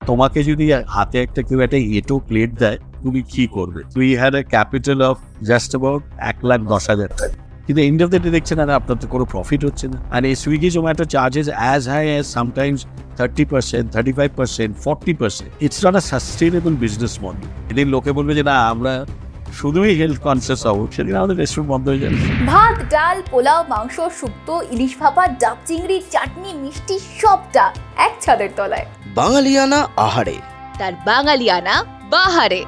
তোমাকে যদি হাতে একটা কেউ একটা এটো প্লেট দেয়, তুমি কি করবে? We had a capital of just about 1,10,000 টাকা, কিন্তু এন্ড অফ দ্য ডে দেখছেন না আপনার তো কোনো প্রফিট হচ্ছে না। আর এই Swiggy Zomato charges as high as sometimes 30%, 35%, 40%। It's not a sustainable business model. এদিন লোকে বলবে যে না আমরা শুধুই হেলথ কনসিয়াস হবো, সেদিন আমাদের রেস্টুরেন্ট বন্ধ হয়ে যাবে। ভাত, ডাল, পোলাও, মাংস, শুক্তো, ইলিশ ভাপা, ডাব চিংড়ি, চাটনি, মিষ্টি সবটা এক ছাদের তলায়। বাঙালিয়ানা আহারে, তার বাঙালিয়ানা বাহারে।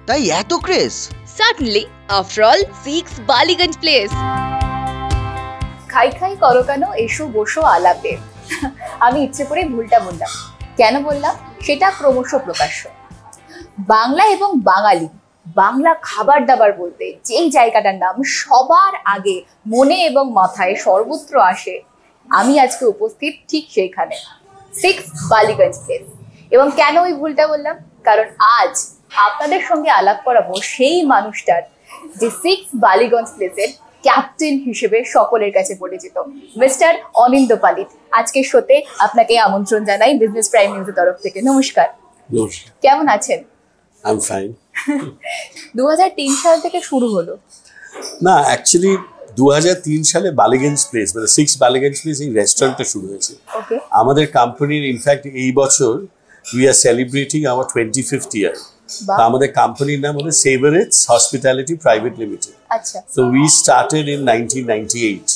তাই এত craze? Certainly, after all 6 Ballygunge place. খাই খাই করো কেন, এসো বসো আলাপে। আমি ইচ্ছে করে ভুলটা বললাম, কেন বললাম সেটা ক্রমশ প্রকাশ্য। বাংলা এবং বাঙালি, বাংলা খাবার দাবার বলতে যেই জায়গাটার নাম সবার আগে মনে এবং মাথায় সর্বত্র আসে, আমি আজকে উপস্থিত ঠিক সেইখানে, 6 বালিগঞ্জ প্লেস। এবং কেন ওই ভুলটা বললাম, কারণ আজ আপনাদের সঙ্গে আলাপ করাবো সেই মানুষটার যে 6 বালিগঞ্জ প্লেসের ক্যাপ্টেন হিসেবে সকলের কাছে পরিচিত, মিস্টার অনিন্দা পালিত। আজকের শোতে আপনাকে আমন্ত্রণ জানাই বিজনেস প্রাইম নিউজের তরফ থেকে। নমস্কার। কেমন আছেন? I am fine. 2003 সাল থেকে শুরু হলো না, অ্যাকচুয়ালি 2003 সালে বালিগঞ্জ প্লেস মানে 6 বালিগঞ্জ প্লেস এই রেস্টুরেন্টটা শুরু হয়েছে আমাদের কোম্পানির। ইনফ্যাক্ট এই বছর we are celebrating our 25th year. আমাদের কোম্পানির নাম হলো সেভারেটস হসপিটালিটি প্রাইভেট লিমিটেড। আচ্ছা। So we started in 1998।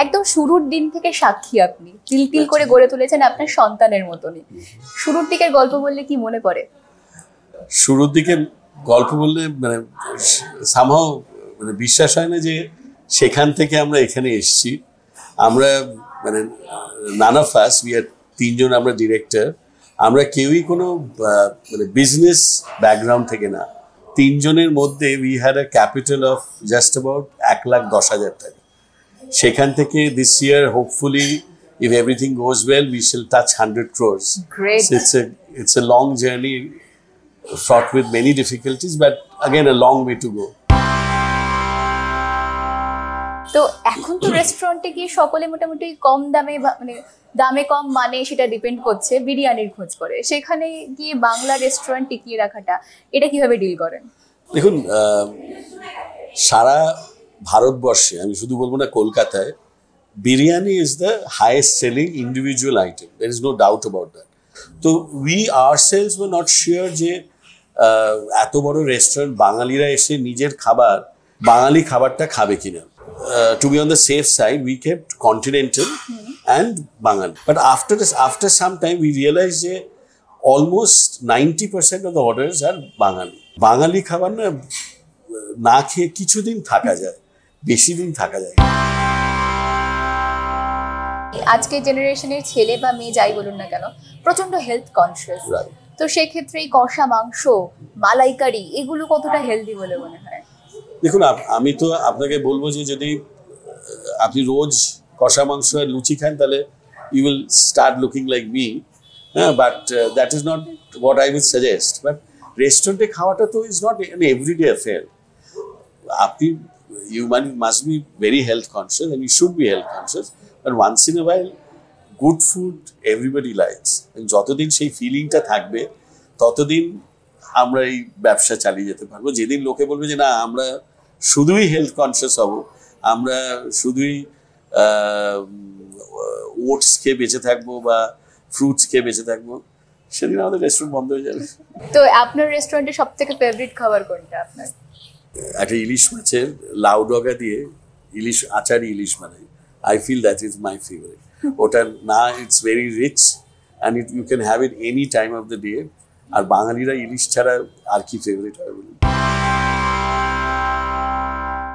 একদম শুরুর দিন থেকে সাক্ষী আপনি, তিল তিল করে গড়ে তুলেছেন আপনার সন্তানের মতনই। শুরুর দিকের গল্প বললে কি মনে পড়ে? শুরুর দিকে গল্প বললে মানে সামহাও মানে বিশ্বাস হয় না যে সেখান থেকে আমরা এখানে এসেছি। আমরা মানে none of us, we are 3 জন আমরা ডিরেক্টর, আমরা কেউই কোনো মানে বিজনেস ব্যাকগ্রাউন্ড থেকে না। 3 জনের মধ্যে we had a capital of just about 1,10,000 টাকা। সেখান থেকে this year hopefully if everything goes well we shall touch 100 crores. Great. So it's a long journey fraught with many difficulties, but again a long way to go. তো এখন তো রেস্টুরেন্টে গিয়ে সকলে মোটামুটি কম দামে মানে দামে কম মানে সেটা ডিপেন্ড করছে বিরিয়ানির খোঁজ করে, সেখানে গিয়ে বাংলা রেস্টুরেন্ট টিকিয়ে রাখাটা এটা কিভাবে ডিল করেন? দেখুন, সারা ভারতবর্ষে, আমি শুধু বলবো না কলকাতায়, biryani is the highest selling individual item. There is no doubt about that. So we ourselves were not sure যে এত বড় রেস্টুরেন্ট বাঙালিরা এসে নিজের খাবার বাঙালি খাবারটা খাবে কিনা। To be on the safe side, we kept continental and Bangali. But after some time, we realized that almost 90% of the orders are Bangali. Bangali খাবার না খেয়ে কিছুদিন থাকা যায়, বেশি দিন থাকা যায়। আজকের জেনারেশনের ছেলে বা মেয়ে যাই বলুন না কেন প্রচন্ড হেলথ কনসিয়াস। তো সেক্ষেত্রে এই কষা মাংস, মালাইকারি এগুলো কতটা হেলদি বলে মনে হয়? দেখুন, আমি তো আপনাকে বলবো যে যদি আপনি রোজ কষা মাংস আর লুচি খান তাহলে you will start looking like me, হ্যাঁ, but that is not what I will suggest. But রেস্টুরেন্টে খাওয়াটা তো is not an everyday affair. আপনি you must be very health conscious and you should be health conscious, but once in a while good food everybody likes, and যতদিন সেই ফিলিংটা থাকবে ততদিন আমরা এই ব্যবসা চালিয়ে যেতে পারবো। যেদিন লোকে বলবে যে না আমরা শুধুই হেলথ কনসিয়াস হব, আমরা শুধুই ওটস খেয়ে বেঁচে থাকবো বা ফ্রুটস খেয়ে বেঁচে থাকবো, সেদিন আমাদের রেস্টুরেন্ট বন্ধ হয়ে যাবে। তো আপনার রেস্টুরেন্টে সবথেকে ফেভারিট খাবার কোনটা আপনার? একটা ইলিশ মাছের লাউ ডগা দিয়ে ইলিশ আচারি ইলিশ বানাই। I feel that is my favourite. ওটা না, it's very rich and you can have it any time of the day. আর বাঙালিরা ইলিশ ছাড়া আর কি ফেভারিট হয় বলুন?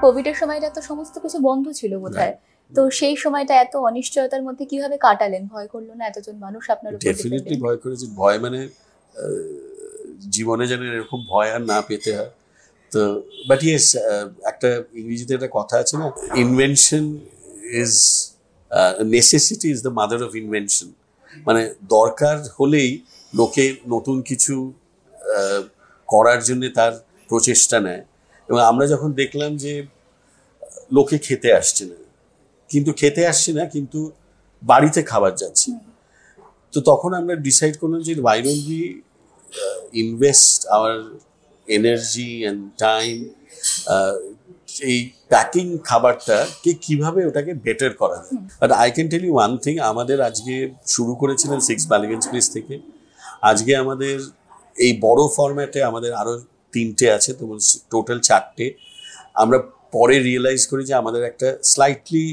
কোভিডের সময়টা তো সমস্ত কিছু বন্ধ ছিল বোধহয়, তো সেই সময়টা এত অনিশ্চয়তার মধ্যে কিভাবে কাটালেন? ভয় করলো না এতজন মানুষ আপনার উপর? ডেফিনেটলি ভয় করেছে। ভয় মানে জীবনে যেন এরকম ভয় আর না পেতে হয়। তো বাট ইয়েস, একটা ইংরেজিতে একটা কথা আছে না, invention is necessity is the mother of invention. মানে দরকার হলেই লোকে নতুন কিছু করার জন্য তার প্রচেষ্টা নেয়। এবং আমরা যখন দেখলাম যে লোকে খেতে আসছে না, কিন্তু বাড়িতে খাবার যাচ্ছি। তো তখন আমরা ডিসাইড করলাম যে why don't we invest our energy and time এই প্যাকিং খাবারটাকে কিভাবে ওটাকে বেটার করা যায়। But I can tell you one thing, আমাদের আজকে শুরু করেছিলেন 6 বালিগঞ্জ প্লেস থেকে, আজকে আমাদের এই বড় ফরম্যাটে আমাদের আরো 3টে আছে, তো টোটাল 4টে। আমরা পরে রিয়েলাইজ করি যে আমাদের একটা স্লাইটলি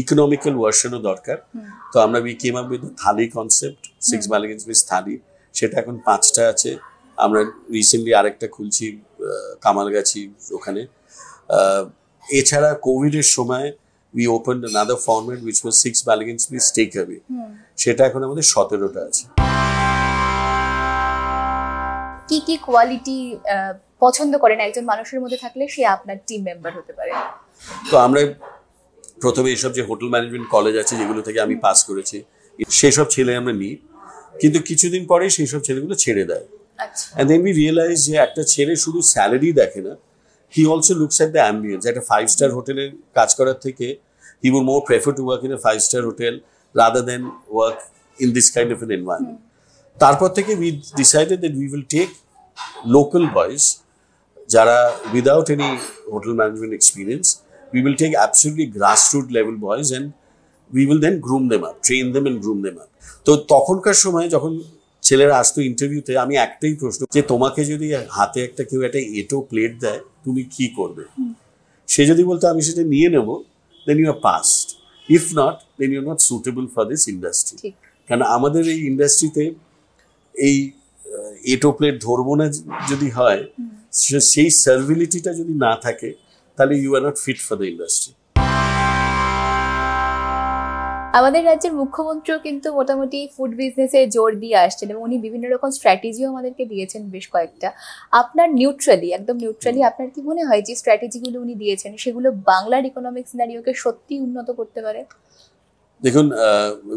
ইকোনমিক্যাল ভার্সনও দরকার, তো আমরা we came up with thali concept, 6 Ballygunge Place thali, সেটা এখন 5টা আছে। আমরা রিসেন্টলি আরেকটা খুলছি কামালগাছি ওখানে। এছাড়া কোভিডের সময় we opened another format which was 6 Ballygunge please take away, সেটা এখন আমাদের 17টা আছে। কি কি কোয়ালিটি পছন্দ করেন একজন মানুষের মধ্যে থাকলে সে আপনার টিম মেম্বার হতে পারে? তো আমরা প্রথমে এইসব যে হোটেল ম্যানেজমেন্ট কলেজ আছে যেগুলো থেকে আমি পাস করেছি, সেসব ছেলে আমরা নিই, কিন্তু কিছুদিন পরেই সেই সব ছেলেগুলো ছেড়ে দেয়। And then we realize যে একটা ছেলে শুধু স্যালারি দেখে না, he also looks at the ambience. একটা 5-star হোটেলে কাজ করার থেকে he would more prefer to work in a 5-star hotel rather than work in this kind of an environment. তারপর থেকে we decided that we will take local boys যারা without any hotel management experience, we will take absolutely grassroots level boys and we will then groom them up, train them and groom them up. তো তখনকার সময় যখন ছেলেরা আসতো ইন্টারভিউতে, আমি একটাই প্রশ্ন, যে তোমাকে যদি হাতে কেউ একটা এটো প্লেট দেয় তুমি কি করবে? সে যদি বলতো আমি সেটা নিয়ে নেবো, then you are passed. If not, then you are not suitable for this industry. কারণ আমাদের এই ইন্ডাস্ট্রিতে এই এটো প্লেট ধরবো না যদি হয়, সেই সার্ভিলিটিটা যদি না থাকে, তাহলে you are not fit for the industry. আমাদের রাজ্যের মুখ্যমন্ত্রীও কিন্তু মোটামুটি ফুড বিজনেসে জোর দিয়ে আসছেন এবং উনি বিভিন্ন রকম স্ট্র্যাটেজিও আমাদেরকে দিয়েছেন বেশ কয়েকটা। আপনার একদম নিউট্রালি আপনার কি মনে হয় যে স্ট্র্যাটেজিগুলো উনি দিয়েছেন সেগুলো বাংলার ইকোনমিক সিনারিওকে সত্যি উন্নত করতে পারে? দেখুন,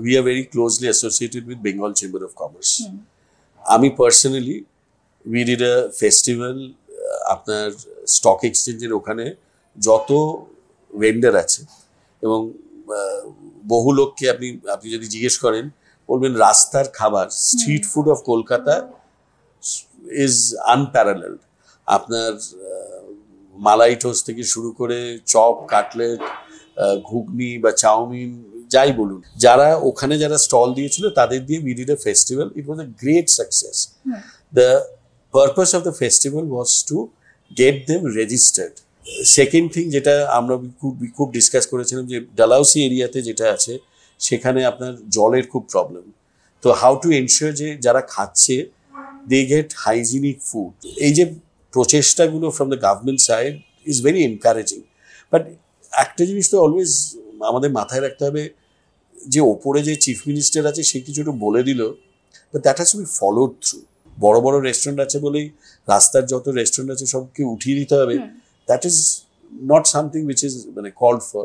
we are very closely associated with Bengal Chamber of Commerce. আমি personally we did a festival, আপনার স্টক এক্সচেঞ্জের ওখানে যত ভেন্ডার আছে এবং বহু লোককে আপনি যদি জিজ্ঞেস করেন বলবেন রাস্তার খাবার, street food of Kolkata is unparalleled. আপনার মালাই টোস্ট থেকে শুরু করে চপ, কাটলেট, ঘুগনি বা চাউমিন যাই বলুন, যারা স্টল দিয়েছিল তাদের দিয়ে we did a festival. It was a great success. The purpose of the festival was to get them registered. Second thing যেটা আমরা খুব ডিসকাস করেছিলাম, যে ডালাউসি এরিয়াতে যেটা আছে সেখানে আপনার জলের খুব প্রবলেম। তো হাউ টু এনশিওর যে যারা খাচ্ছে দে গেট হাইজিনিক ফুড। এই যে প্রচেষ্টাগুলো from the government side is very encouraging. But একটা জিনিস তো অলওয়েজ আমাদের মাথায় রাখতে হবে, যে ওপরে যে চিফ মিনিস্টার আছে সে কিছুটা বলে দিল, but that has to be followed through. বড় বড় রেস্টুরেন্ট আছে বলেই রাস্তার যত রেস্টুরেন্ট আছে সবকে উঠিয়ে দিতে হবে, that is not something which is called for.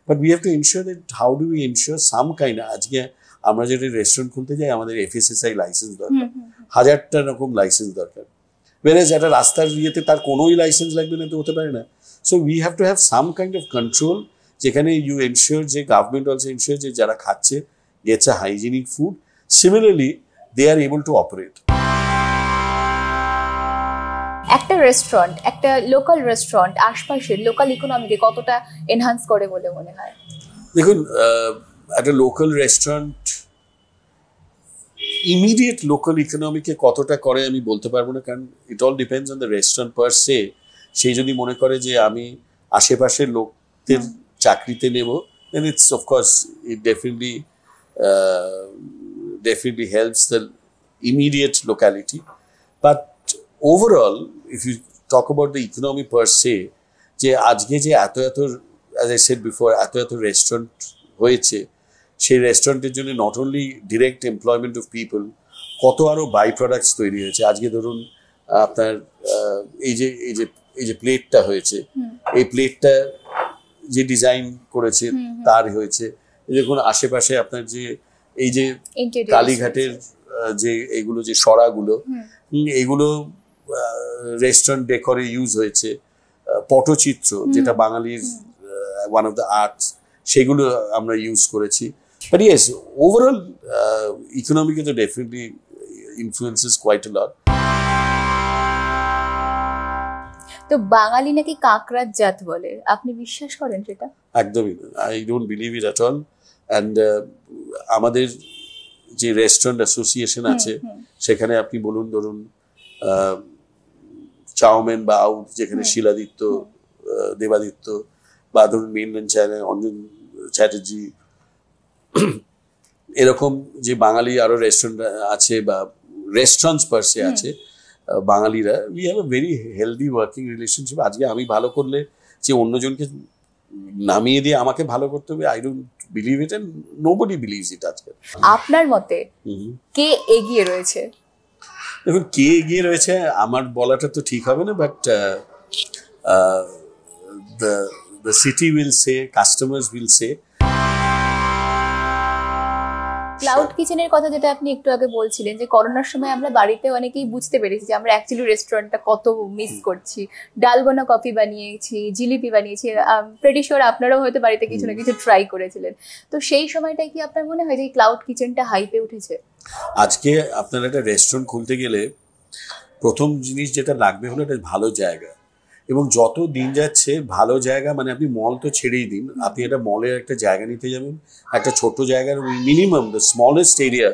But we have to ensure that how do we ensure some kind of, আজকে আমরা যেটা রেস্টুরেন্ট খুলতে যাই আমাদের FSSAI লাইসেন্স দরকার, 1000টা রকম লাইসেন্স দরকার, whereas একটা রাস্তার ইয়েতে তার কোনোই লাইসেন্স লাগবে না, তো হতে পারে না। So we have to have some kind of control, যেখানে you ensure যে government also ensure যে যারা খাচ্ছে gets a hygienic food. Similarly, they are able to operate. একটা লোকাল রেস্টুরেন্ট আশপাশের লোকাল ইকোনমিকে কতটা এনহান্স করে বলে মনে হয়? দেখুন, একটা লোকাল রেস্টুরেন্ট ইমিডিয়েট লোকাল ইকোনমিকে কতটা করে আমি বলতে পারবো না, কারণ it all depends on the restaurant per se. সেই যদি মনে করে যে আমি আশেপাশের লোকদের চাকরিতে নেব, then it's of course it definitely helps the immediate locality. But overall, if you talk about the economy per se, যে আজকে যে এত as I said before, এত রেস্টুরেন্ট হয়েছে, সেই রেস্টুরেন্টের জন্য not only direct employment of people, কত আরো বাই প্রোডাক্টস তৈরি হয়েছে। আজকে ধরুন আপনার এই যে প্লেটটা হয়েছে, এই প্লেটটা যে ডিজাইন করেছে তার হয়েছে। দেখুন আশেপাশে আপনার যে এই যে কালীঘাটের যে এইগুলো যে সরাগুলো, এইগুলো রেস্টুরেন্ট ডেকোরে ইউজ হয়েছে। পটচিত্র যেটা বাঙালির ওয়ান অফ দ্য আর্টস, সেগুলো আমরা ইউজ করেছি। But yes, overall, economic definitely influences quite a lot. তো বাঙালি নাকি কাঁকড়ার জাত বলে, আপনি বিশ্বাস করেন সেটা? একদমই না, I don't believe it at all. And আমাদের যে রেস্টুরেন্ট অ্যাসোসিয়েশন আছে সেখানে আপনি বলুন, ধরুন চাউমেন বা আউট যেখানে শিলাদিত্য, দেবাদিত্য, বা ধরুন মেনল্যান্ড চায়না অঞ্জন চ্যাটার্জি, এরকম যে বাঙালি আরো রেস্টুরেন্ট আছে বা রেস্টুরেন্টস পার্সে আছে বাঙালিরা, we have a very healthy working relationship. আজকে আমি ভালো করলে যে অন্যজনকে নামিয়ে দিয়ে আমাকে ভালো করতে হবে, I don't believe it and nobody believes it আজকে। আপনার মতে কে এগিয়ে রয়েছে? দেখুন, কে এগিয়ে রয়েছে আমার বলাটা তো ঠিক হবে না, but the city will say, customers will say. Cloud কিচেনের কথা যেটা আপনি একটু আগে বলছিলেন, যে করোনার সময় আমরা বাড়িতে অনেকেই বুঝতে পেরেছি যে আমরা অ্যাকচুয়ালি রেস্টুরেন্টটা কত মিস করছি। ডালগোনা কফি বানিয়েছি, জিলিপি বানিয়েছি, প্রেটি শিওর আপনারাও হয়তো বাড়িতে কিছু না কিছু ট্রাই করেছিলেন। তো সেই সময়টাই কি আপনার মনে হয় যে ক্লাউড কিচেনটা হাইপে উঠেছে? আজকে আপনার একটা রেস্টুরেন্ট খুলতে গেলে প্রথম জিনিস যেটা লাগবে হলো একটা ভালো জায়গা, এবং যত দিন যাচ্ছে ভালো জায়গা মানে আপনি মল তো ছেড়েই দিন, আপনি একটা মলের একটা জায়গা নিতে যাবেন, একটা ছোট্ট জায়গার minimum the smallest area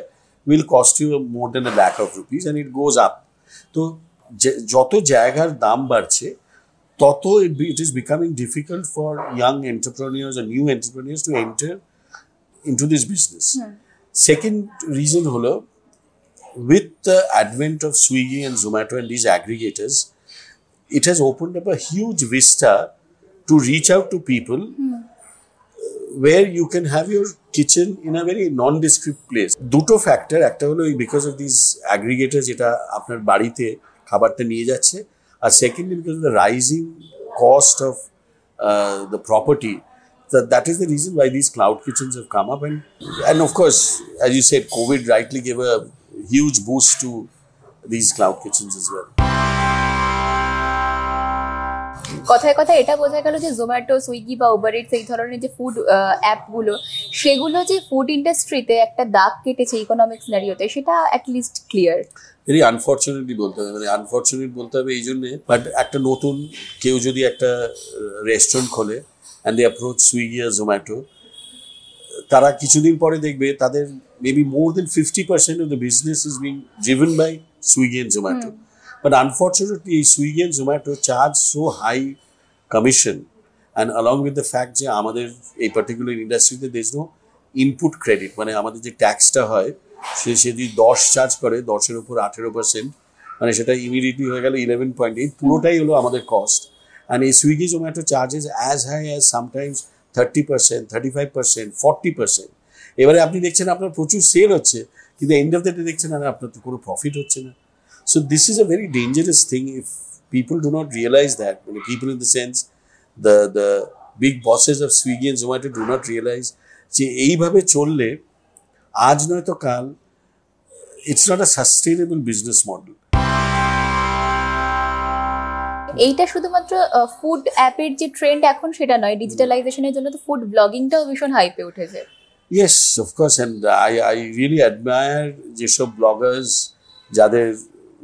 will cost you more than $1 lakh and it goes up. তো যত জায়গার দাম বাড়ছে তত it is becoming difficult for young entrepreneurs আর new entrepreneurs to enter into this business. Second reason হলো, with the advent of Swiggy and Zomato and these aggregators, it has opened up a huge vista to reach out to people where you can have your kitchen in a very nondescript place. দুটো factor, একটা হলো because of these aggregators যেটা আপনার বাড়িতে খাবারটা নিয়ে যাচ্ছে, আর secondly because of the rising cost of the property. That is the reason why these cloud kitchens have come up, and of course, as you said, COVID rightly gave a huge boost to these cloud kitchens as well. কথায় কথায় এটা বোঝা গেল যে Zomato, Swiggy বা Uber it's এই ধরনের যে ফুড অ্যাপগুলো, সেগুলো যে ফুড ইন্ডাস্ট্রিতে একটা দাগ কেটেছে ইকোনমিক সিনারিওতে, সেটা অ্যাটলিস্ট ক্লিয়ার। ভেরি আনফর্চুনেটলি বলতে হবে, মানে আনফর্চুনেট বলতে হবে এই জন্যে, বাট একটা নতুন কেউ যদি একটা রেস্টুরেন্ট খোলে অ্যান্ড দে অ্যাপ্রোচ সুইগি আর জোম্যাটো, তারা কিছুদিন পরে দেখবে তাদের maybe more than 50% of the business is being driven by Swiggy and Zomato. But unfortunately, Swiggy and Zomato charge so high commission, and along with the fact যে আমাদের এই পার্টিকুলার ইন্ডাস্ট্রিতে there is no input credit, মানে আমাদের যে ট্যাক্সটা হয় সে যদি 10 charge করে, 10-এর উপর 18%, মানে সেটা ইমিডিয়েটলি হয়ে গেল 11.8, পুরোটাই হলো আমাদের কস্ট। And এই Swiggy Zomato charges as high as sometimes 30%, 35%, 40%। এবারে আপনি দেখছেন আপনার প্রচুর সেল হচ্ছে, কিন্তু এন্ড অফ দ্য ডে দেখছেন আর আপনার তো কোনো প্রফিট হচ্ছে না। So this is a very dangerous thing if people do not realize that. When people in the sense, the big bosses of Swiggy and Zomato do not realize যে এইভাবে চললে আজ নয়তো কাল it's not a sustainable business model. এইটা শুধুমাত্র food অ্যাপের যে ট্রেন্ড এখন সেটা নয়, ডিজিটালাইজেশনের জন্য তো ফুড ব্লগিংটাও ভীষণ হাইপে উঠেছে। Yes, of course, and I really admire যেসব ব্লগার্স যাদের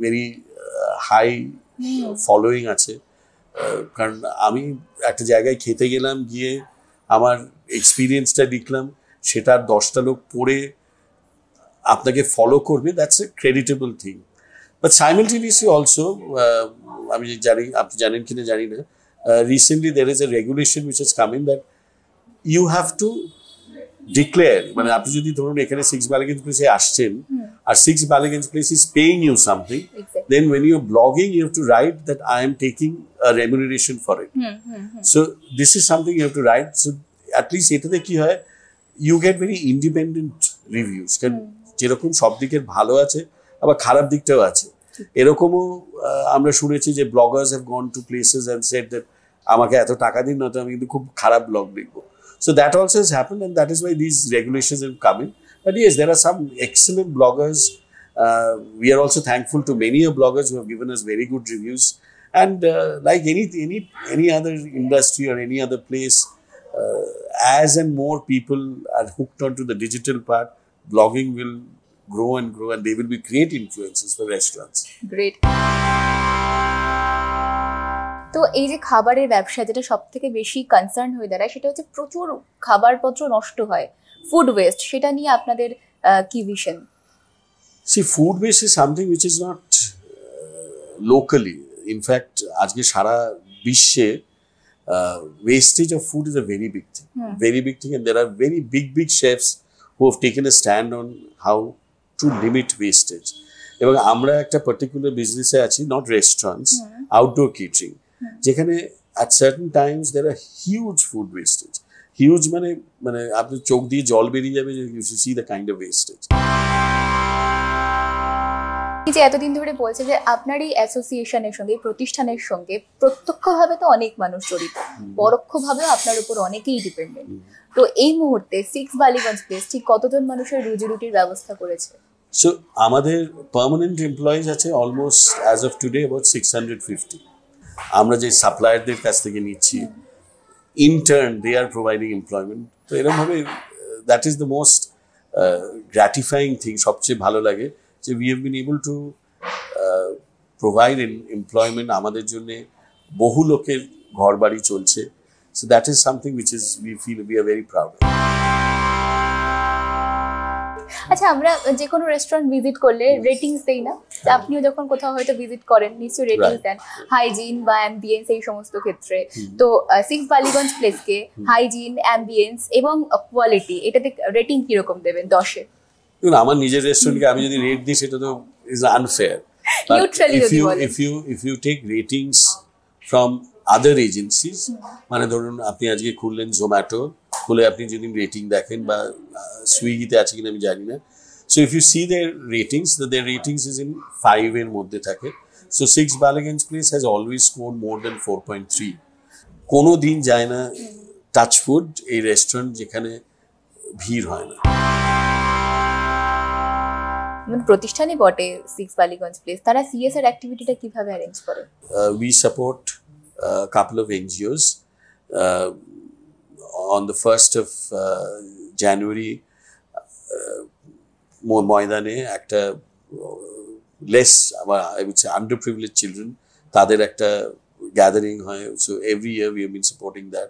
ভেরি হাই ফলোয়িং আছে, কারণ আমি একটা জায়গায় খেতে গেলাম, গিয়ে আমার এক্সপিরিয়েন্সটা লিখলাম, সেটা 10টা লোক পড়ে আপনাকে ফলো করবে, that's a creditable thing. But simultaneously also, আমি জানি আপনি জানেন কিনা জানি না, recently there is a regulation which has come in that you have to declare, মানে আপনি যদি ধরুন এখানে 6 Ballygunge প্লেসে আসছেন আর 6 Ballygunge place is paying you something, then when you're blogging you have to write that I am taking a remuneration for it. So this is something you have to write, so at least এটাতে কি হয়, you get very independent reviews, কারণ যেরকম সব দিকের ভালো আছে আবার খারাপ দিকটাও আছে। এরকমও আমরা শুনেছি যে Bloggers have gone to places and said that আমাকে এত টাকা দিন, না তো আমি কিন্তু খুব খারাপ ব্লগ লিখবো। So that also has happened, and that is why these regulations have come in. But yes, there are some excellent bloggers. We are also thankful to many bloggers who have given us very good reviews. And like any other industry or any other place, as and more people are hooked onto the digital part, blogging will grow and grow, and they will be great influences for restaurants. Great. তো এই যে খাবারের ব্যবসা যেটা সব থেকে বেশি concern হয়ে দাঁড়ায় সেটা হচ্ছে প্রচুর খাবারপত্র নষ্ট হয়, ফুড ওয়েস্ট, সেটা নিয়ে আপনাদের কি vision? See, food waste is something which is not locally. In fact, আজকে সারা বিশ্বে wastage of food is a very big thing. Very big thing, and there are very big chefs who have taken a stand on how to limit wastage. এবং আমরা একটা particular বিজনেসে আছি, not restaurants, outdoor catering, যেখানে at certain times there are huge food wastage. Huge মানে আপনি চোখ দিয়ে জল বেরিয়ে যাবে if you see the kind of wastage. যে এতদিন ধরে বলছে যে আপনার এই অ্যাসোসিয়েশনের সঙ্গে, প্রতিষ্ঠানের সঙ্গে প্রত্যক্ষভাবে তো অনেক মানুষ জড়িত, পরোক্ষভাবেও আপনার উপর অনেকেই ডিপেন্ডেন্ট। তো এই মুহূর্তে 6 বালিগঞ্জ প্লেস ঠিক কতজন মানুষের রুজি রুটির ব্যবস্থা করেছে? So আমাদের পার্মানেন্ট এমপ্লয়িজ আছে almost as of today about 650. আমরা যে সাপ্লায়ারদের কাছ থেকে নিচ্ছি, in turn they are providing employment. তো এরকমভাবে that is the most gratifying thing, সবচেয়ে ভালো লাগে যে we have been able to provide employment. আমাদের জন্য বহু লোকের ঘর বাড়ি চলছে। So that is something which is we feel we are very proud of. আচ্ছা, আমরা যে কোনো রেস্টুরেন্ট ভিজিট করলে রেটিংস দেই না? আপনিও যখন কোথাও হয়তো ভিজিট করেন নিশ্চয়ই রেটিংস দেন, হাইজিন বা অ্যাম্বিয়েন্স এই সমস্ত ক্ষেত্রে। তো 6 বালিগঞ্জ প্লেসকে হাইজিন, অ্যাম্বিয়েন্স এবং কোয়ালিটি এটাতে রেটিং কিরকম দেবেন 10-এ? আমার নিজের রেস্টুরেন্টকে আমি যদি রেট দিই সেটা তো is unfair. If you take ratings from other agencies, মানে ধরুন আপনি আজকে খুললেন জোম্যাটো, খুলে আপনি যদি রেটিং দেখেন, বা সুইগিতে আছে কিনা আমি জানি না। So if you see their ratings, their ratings is in 5 এর মধ্যে থাকে। So 6 Ballygunge Place has always scored more than 4.3। কোনো দিন যায় না টাচ ফুড এই রেস্টুরেন্ট যেখানে ভিড় হয় না। প্রতিষ্ঠানই বটে 6 বালিগঞ্জ প্লেস, তারা CSR অ্যাক্টিভিটিটা কিভাবে অ্যারেঞ্জ করে? We support a couple of NGOs. On the 1st of January, ময়দানে একটা less, I would say underprivileged children, তাদের একটা গ্যাদারিং হয়. So every year we have been supporting that.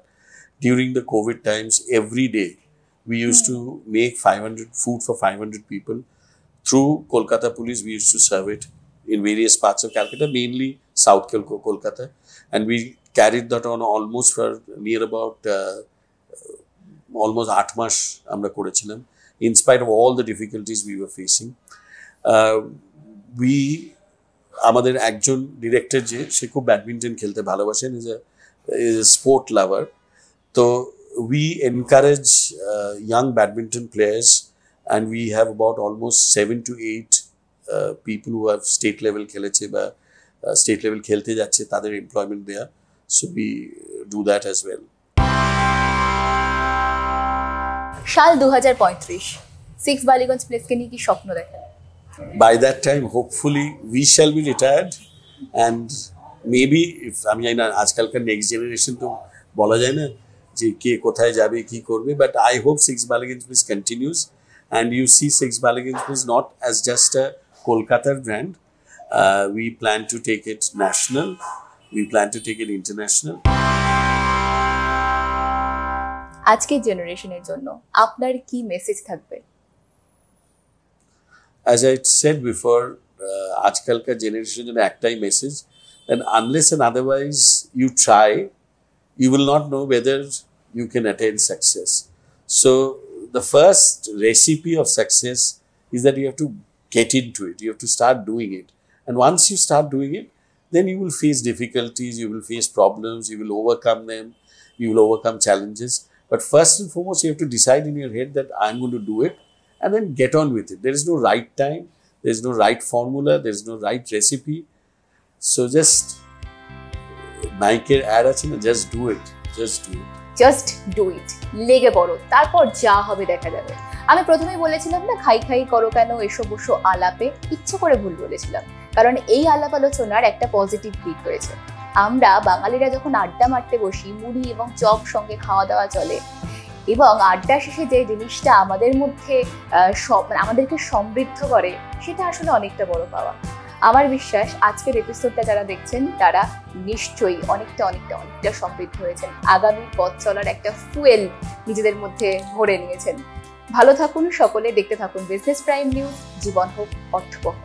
During the COVID times, every day we used to make food for 500 people. Through Kolkata Police, we used to serve it in various parts of Calcutta, mainly South Kolkata, and we carried that on almost for near about almost 8 মাস আমরা করেছিলাম, in spite of all the difficulties we were facing. আমাদের একজন director যে সে খুব badminton খেলতে ভালোবাসেন, is a sport lover. তো we encourage young badminton players, and we have about almost 7 to 8 people who have state level খেলেছে বা state level খেলতে যাচ্ছে, তাদের employment দেয়া. So we do that as well. সাল 2035, 6 বালিগঞ্জ প্লেসকে নিয়ে কি স্বপ্ন দেখেন? By that time, hopefully, we shall be retired, and maybe if আমি জানি না আজকালকার নেক্সট জেনারেশন তো বলা যায় না যে কে কোথায় যাবে কি করবে, but I hope 6 Ballygunge place continues. And you see 6 Ballygunge is not as just a Kolkata brand. We plan to take it national. We plan to take it international. আজকের জেনারেশনের জন্য আপনার কি মেসেজ থাকবে? As I said before, আজকালকার জেনারেশনের জন্য একটাই message, and unless and otherwise you try, you will not know whether you can attain success. So the first recipe of success is that you have to get into it. You have to start doing it. And once you start doing it, then you will face difficulties, you will face problems, you will overcome them, you will overcome challenges. But first and foremost, you have to decide in your head that I'm going to do it, and then get on with it. There is no right time, there is no right formula, there is no right recipe. So just Nike ad আছে না, just do it. Just do it. Just do it, লেগে পড়ো, তারপর যা হবে দেখা যাবে। আমি প্রথমেই বলেছিলাম না, খাই খাই করো কেন এসো বসো আলাপে, ইচ্ছে করে ভুল বলেছিলাম, কারণ এই আলাপ আলোচনার একটা পজিটিভ দিক রয়েছে। আমরা বাঙালিরা যখন আড্ডা মারতে বসি, মুড়ি এবং চপ সঙ্গে খাওয়া দাওয়া চলে, এবং আড্ডা শেষে যে জিনিসটা আমাদের মধ্যে আমাদেরকে সমৃদ্ধ করে, সেটা আসলে অনেকটা বড় পাওয়া। আমার বিশ্বাস আজকের এপিসোডটা যারা দেখছেন তারা নিশ্চয়ই অনেকটা সমৃদ্ধ হয়েছেন, আগামী পথ চলার একটা ফুয়েল নিজেদের মধ্যে ভরে নিয়েছেন। ভালো থাকুন সকলে, দেখতে থাকুন বিজনেস প্রাইম নিউজ। জীবন হোক অর্থবহ।